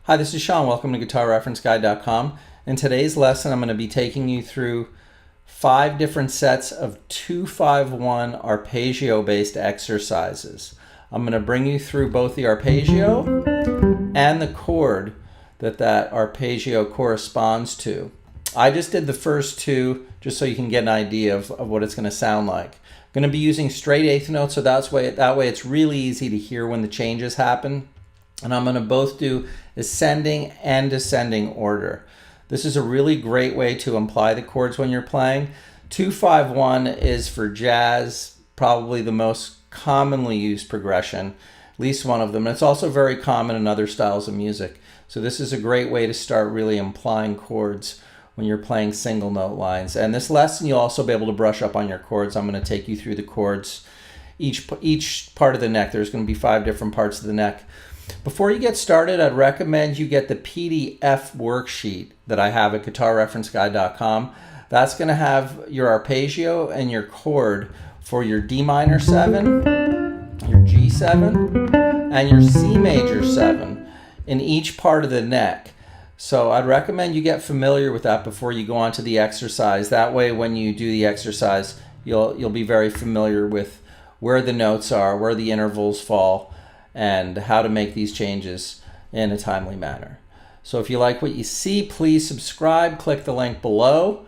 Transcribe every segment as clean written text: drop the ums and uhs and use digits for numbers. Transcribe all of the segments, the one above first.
Hi, this is Sean. Welcome to GuitarReferenceGuide.com. In today's lesson, I'm going to be taking you through 5 different sets of 2-5-1 arpeggio-based exercises. I'm going to bring you through both the arpeggio and the chord that arpeggio corresponds to. I just did the first 2 just so you can get an idea of what it's going to sound like. I'm going to be using straight eighth notes, so that way it's really easy to hear when the changes happen. And I'm going to both do ascending and descending order. This is a really great way to imply the chords when you're playing. 2-5-1 is for jazz, probably the most commonly used progression, at least one of them. And it's also very common in other styles of music. So this is a great way to start really implying chords when you're playing single note lines. And this lesson you'll also be able to brush up on your chords. I'm going to take you through the chords, each part of the neck. There's going to be 5 different parts of the neck. Before you get started, I'd recommend you get the PDF worksheet that I have at GuitarReferenceGuide.com. That's going to have your arpeggio and your chord for your D minor 7, your G7, and your C major 7 in each part of the neck. So I'd recommend you get familiar with that before you go on to the exercise. That way when you do the exercise, you'll be very familiar with where the notes are, where the intervals fall, and how to make these changes in a timely manner. So if you like what you see, please subscribe, click the link below.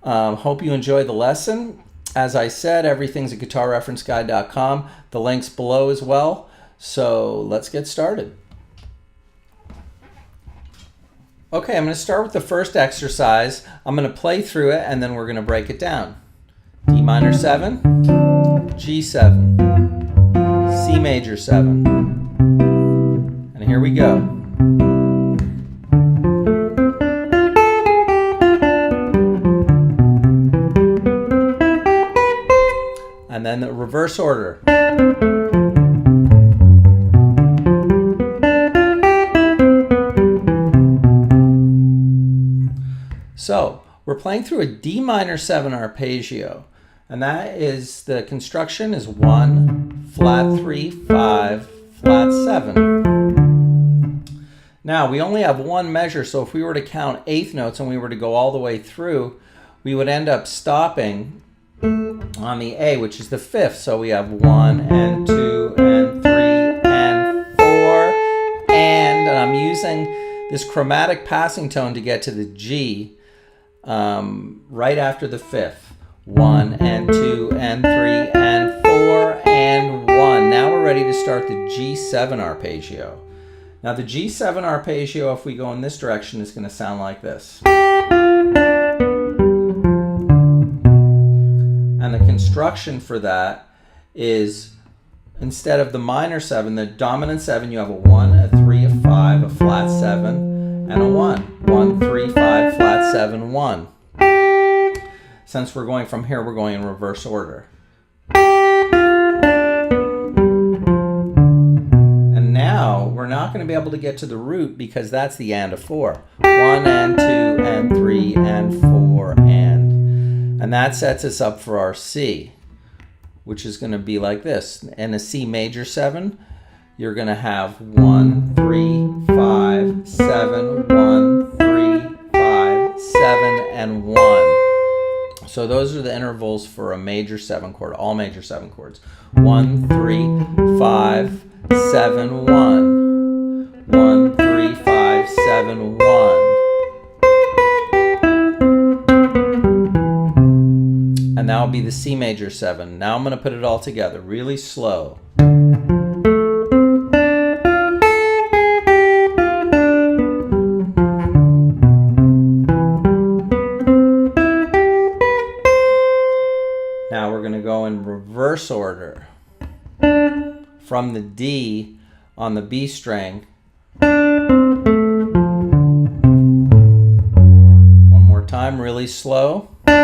Hope you enjoy the lesson. As I said, everything's at GuitarReferenceGuide.com. The link's below as well. So let's get started. Okay, I'm going to start with the first exercise. I'm going to play through it and then we're going to break it down. D minor 7, G7, C major 7, and here we go. And then the reverse order. So we're playing through a D minor 7 arpeggio, and that is, the construction is 1, flat 3, 5, flat 7. Now we only have one measure, so if we were to count eighth notes and we were to go all the way through, we would end up stopping on the A, which is the 5th. So we have 1 and 2 and 3 and 4, and I'm using this chromatic passing tone to get to the G right after the 5th. 1 and 2 and 3 and 4 and 1. Now we're ready to start the G7 arpeggio. Now the G7 arpeggio, if we go in this direction, is going to sound like this. And the construction for that is, instead of the minor 7, the dominant 7, you have a 1, a 3, a 5, a flat 7, and a 1. 1, 3, 5, flat 7, 1. Since we're going from here, we're going in reverse order. And now we're not going to be able to get to the root because that's the and of 4. 1 and 2 and 3 and 4 and that sets us up for our C, which is going to be like this. In a C major 7, you're going to have 1, 3, 5, 7, 1, 3, 5, 7, and 1. So those are the intervals for a major 7 chord, all major 7 chords. 1, 3, 5, 7, 1. 1, 3, 5, 7, 1. And that will be the C major 7. Now I'm going to put it all together really slow. Now we're going to go in reverse order from the D on the B string. One more time, really slow. 1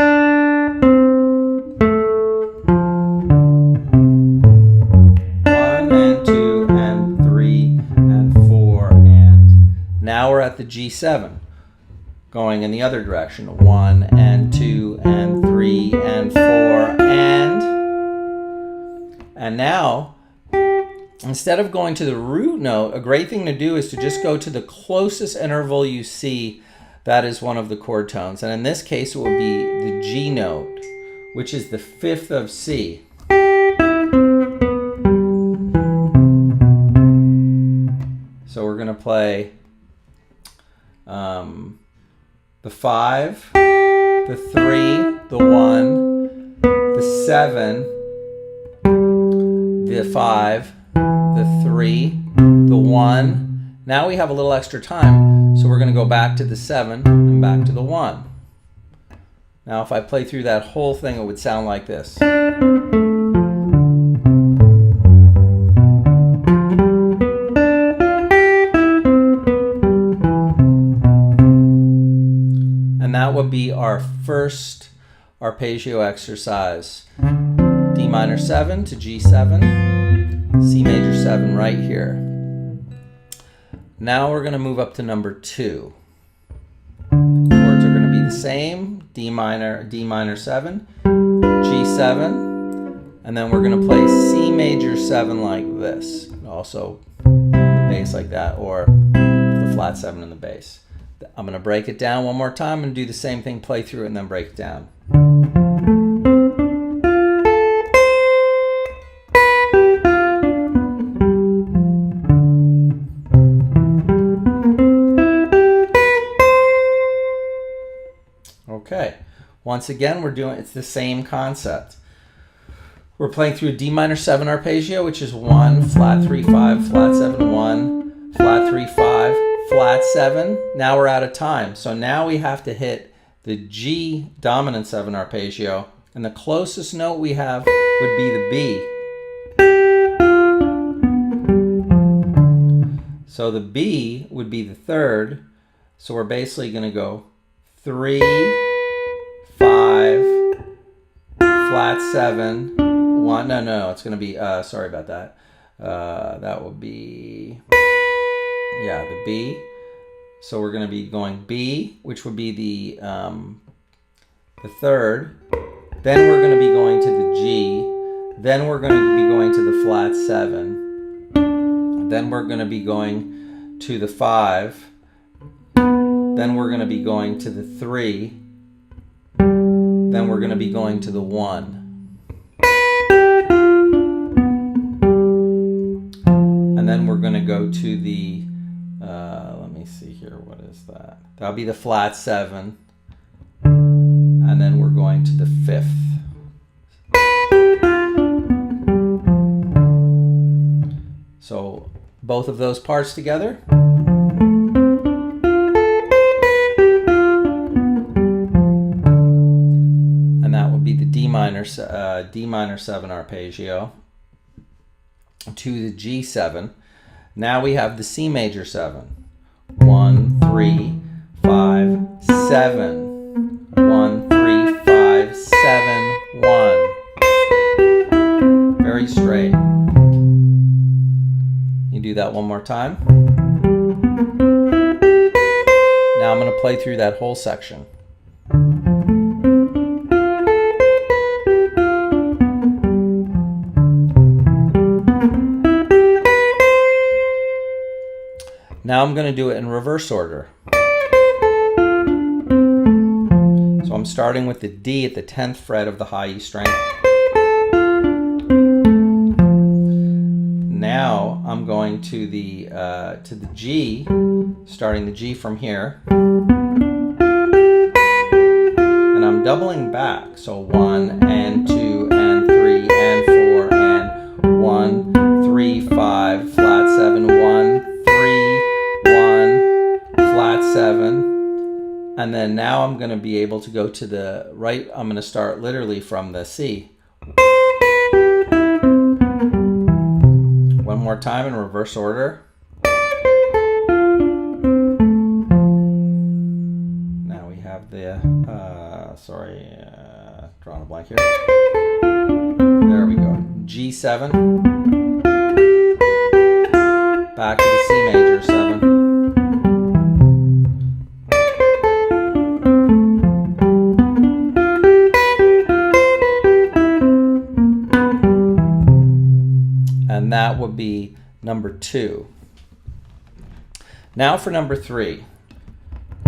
and 2 and 3 and 4 and now we're at the G7. Going in the other direction. 1 and 2 and 3 and 4 and now instead of going to the root note, a great thing to do is to just go to the closest interval you see that is one of the chord tones. And in this case, it would be the G note, which is the 5th of C. So we're going to play the 5, the 3, the 1, the 7, the 5, the 3, the 1. Now we have a little extra time, so we're going to go back to the 7 and back to the 1. Now if I play through that whole thing, it would sound like this. And that would be our first arpeggio exercise. D minor 7 to G7, C major 7 right here. Now we're going to move up to number 2. Chords are going to be the same, D minor 7, G7, and then we're going to play C major 7 like this. Also the bass like that, or the flat 7 in the bass. I'm going to break it down one more time and do the same thing, play through it, and then break it down. Okay, once again, it's the same concept. We're playing through a D minor 7 arpeggio, which is 1, flat 3, 5, flat 7, 1, flat 3, 5, flat 7. Now we're out of time. So now we have to hit the G dominant 7 arpeggio, and the closest note we have would be the B. So the B would be the 3rd. So we're basically going to go 3, 5, flat 7, 1. No, it's going to be, sorry about that. That would be, yeah, the B. So we're going to be going B, which would be the 3rd. Then we're going to be going to the G. Then we're going to be going to the flat 7. Then we're going to be going to the 5. Then we're going to be going to the 3. Then we're going to be going to the 1. And then we're going to go to the, let me see here, what is that? That'll be the flat 7. And then we're going to the 5th. So both of those parts together. And that would be the D minor 7 arpeggio to the G7. Now we have the C major 7. 1, 3, 5, 7. 1, 3, 5, 7, 1. Very straight. You do that one more time. Now I'm going to play through that whole section. Now I'm going to do it in reverse order. So I'm starting with the D at the 10th fret of the high E string. Now I'm going to the G, starting the G from here. And I'm doubling back. So 1 and 2 and 3 and 4 and 1, 3, 5, flat 7, 1, 3, 1, flat 7. And then now I'm going to be able to go to the right. I'm going to start literally from the C. One more time in reverse order. Now we have the, drawing a blank here. There we go. G7. Back to the C major 7. And that would be number 2. Now for number 3.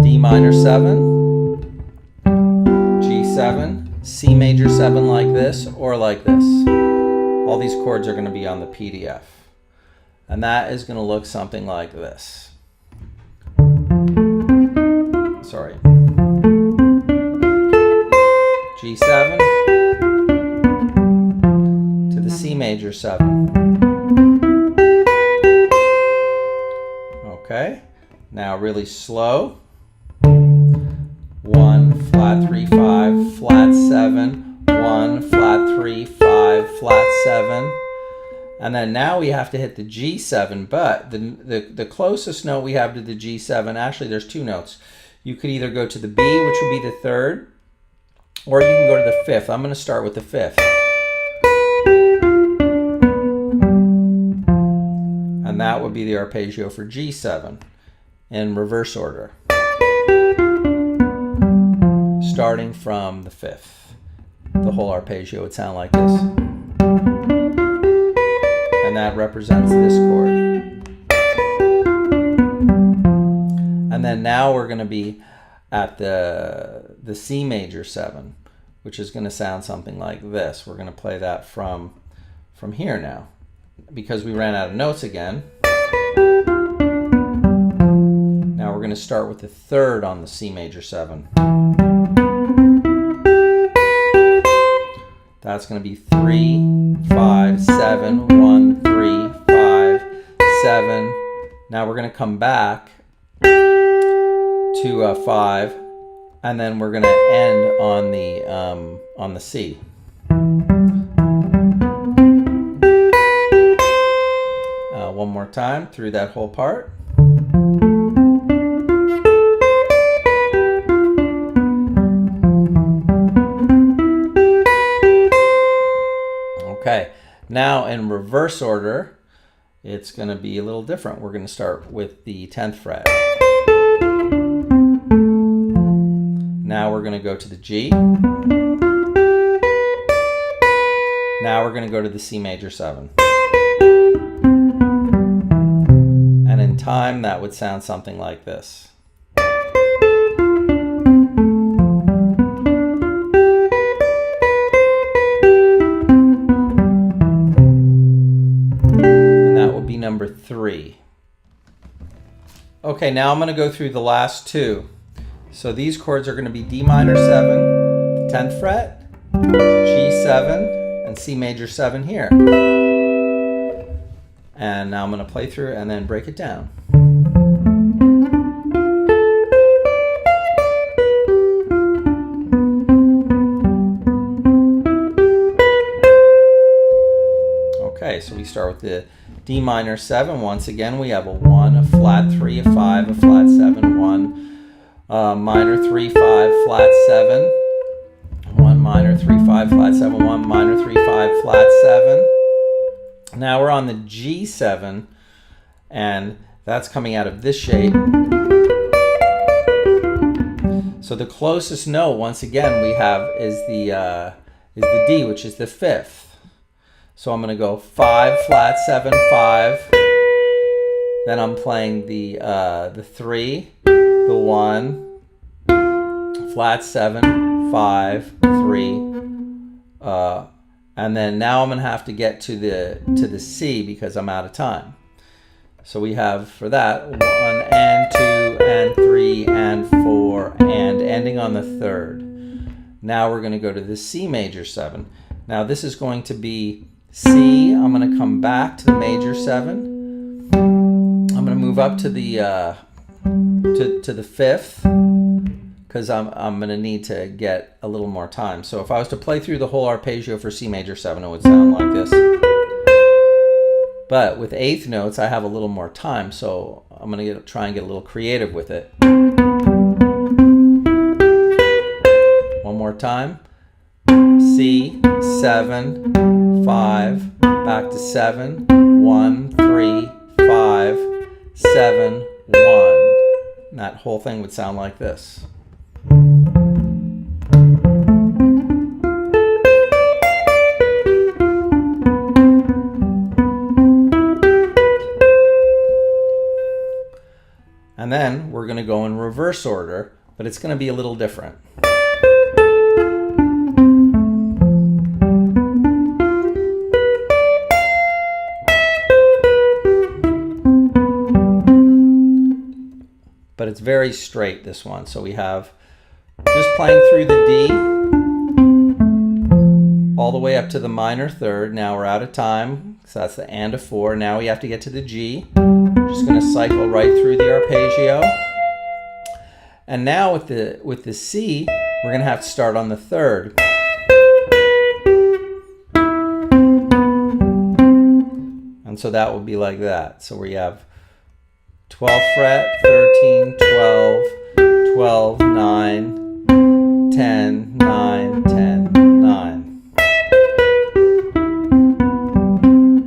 D minor 7, G7, C major 7 like this, or like this. All these chords are going to be on the PDF. And that is going to look something like this. Sorry. G7 to the C major 7. Okay, now really slow. 1, flat 3, 5, flat 7, 1, flat 3, 5, flat 7. And then now we have to hit the G7, but the closest note we have to the G7, actually there's 2 notes. You could either go to the B, which would be the 3rd, or you can go to the 5th. I'm going to start with the 5th. And that would be the arpeggio for G7 in reverse order. Starting from the 5th. The whole arpeggio would sound like this. And that represents this chord. And then now we're going to be at the C major 7, which is going to sound something like this. We're going to play that from here now, because we ran out of notes again. Now we're going to start with the 3rd on the C major 7. That's going to be 3, 5, 7, 1, 3, 5, 7. Now we're going to come back to 5, and then we're going to end on the C. One more time through that whole part. Okay, now in reverse order, it's going to be a little different. We're going to start with the 10th fret. Now we're going to go to the G. Now we're going to go to the C major 7. And in time, that would sound something like this. Number 3. Okay, now I'm going to go through the last 2. So these chords are going to be D minor 7, 10th fret, G7, and C major 7 here. And now I'm going to play through and then break it down. Okay, so we start with the D minor 7. Once again, we have a 1, a flat 3, a 5, a flat 7, 1, minor 3, 5, flat 7, 1, minor 3, 5, flat 7, 1, minor 3, 5, flat 7. Now we're on the G7, and that's coming out of this shape. So the closest note, once again, we have is the D, which is the 5th. So I'm going to go 5, flat 7, 5. Then I'm playing the 3, the 1, flat 7, 5, 3. And then now I'm going to have to get to the C because I'm out of time. So we have for that 1 and 2 and 3 and 4 and ending on the 3rd. Now we're going to go to the C major 7. Now this is going to be C. I'm going to come back to the major 7. I'm going to move up to the 5th because I'm going to need to get a little more time. So if I was to play through the whole arpeggio for C major 7, it would sound like this. But with 8th notes, I have a little more time, so I'm going to try and get a little creative with it. One more time. C, 7, 5, back to 7, 1, 3, 5, 7, 1. And that whole thing would sound like this. And then we're going to go in reverse order, but it's going to be a little different. But it's very straight, this one. So we have just playing through the D all the way up to the minor third. Now we're out of time, so that's the and a 4. Now we have to get to the G. Just going to cycle right through the arpeggio. And now with the C, we're going to have to start on the third. And so that will be like that. So we have 12th fret, 13, 12, 12, 9, 10, 9, 10, 9.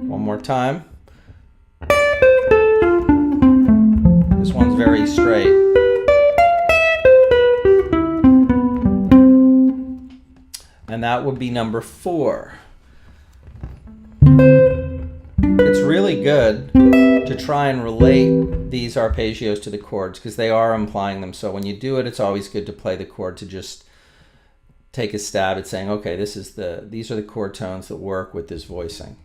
One more time. This one's very straight. And that would be number 4. It's really good to try and relate these arpeggios to the chords because they are implying them. So when you do it, it's always good to play the chord, to just take a stab at saying, okay, these are the chord tones that work with this voicing.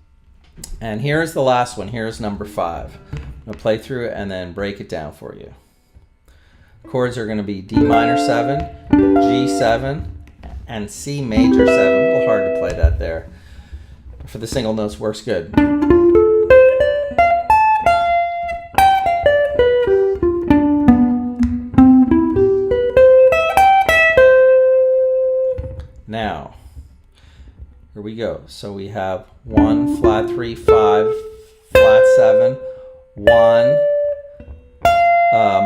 And here's the last one. Here's number 5. I'm going to play through it and then break it down for you. Chords are going to be D minor 7, G7, and C major 7. A little hard to play that there. For the single notes, works good. Now, here we go. So we have 1, flat 3, 5, flat 7, 1,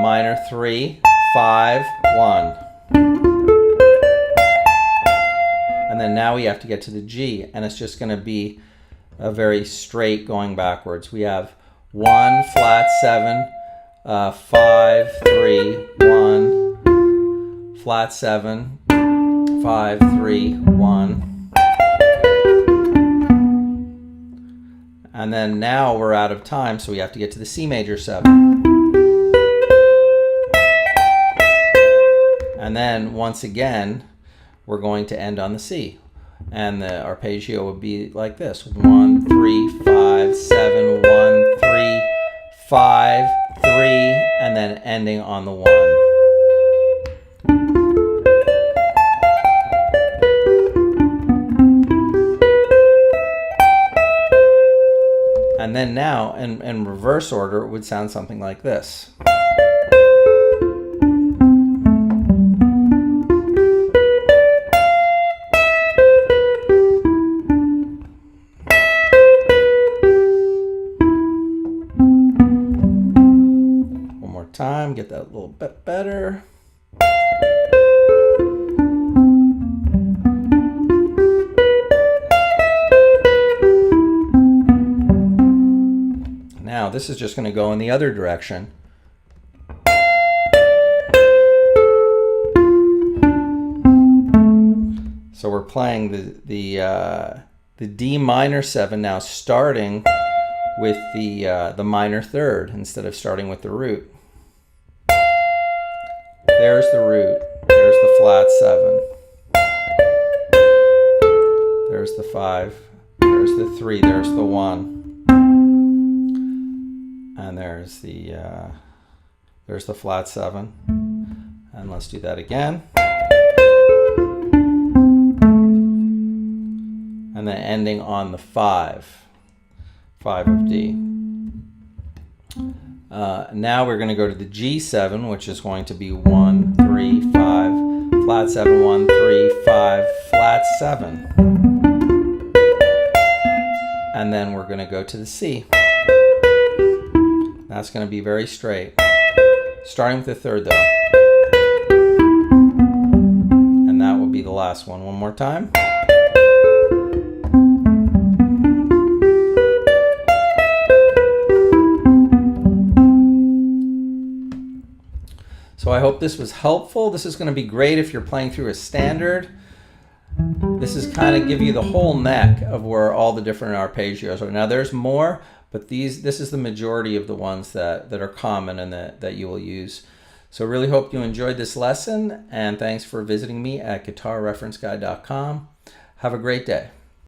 minor 3, 5, 1. And then now we have to get to the G, and it's just going to be a very straight going backwards. We have 1, flat 7, 5, 3, 1, flat 7, 5, 3, 1. And then now we're out of time, so we have to get to the C major 7. And then once again, we're going to end on the C. And the arpeggio would be like this. 1, 3, 5, 7, 1, 3, 5, 3, and then ending on the 1. And then now, in reverse order, it would sound something like this. One more time, get that a little bit better. Now this is just going to go in the other direction. So we're playing the D minor 7 now, starting with the minor third instead of starting with the root. There's the root. There's the flat 7. There's the 5. There's the 3. There's the 1. And there's the flat 7. And let's do that again. And then ending on the 5 of D. Now we're going to go to the G7, which is going to be 1, 3, 5, flat 7, 1, 3, 5, flat 7. And then we're going to go to the C. That's going to be very straight. Starting with the third though. And that will be the last one. One more time. So I hope this was helpful. This is going to be great if you're playing through a standard. This is kind of give you the whole neck of where all the different arpeggios are. Now there's more, but this is the majority of the ones that are common and that you will use. So really hope you enjoyed this lesson, and thanks for visiting me at guitarreferenceguide.com. Have a great day.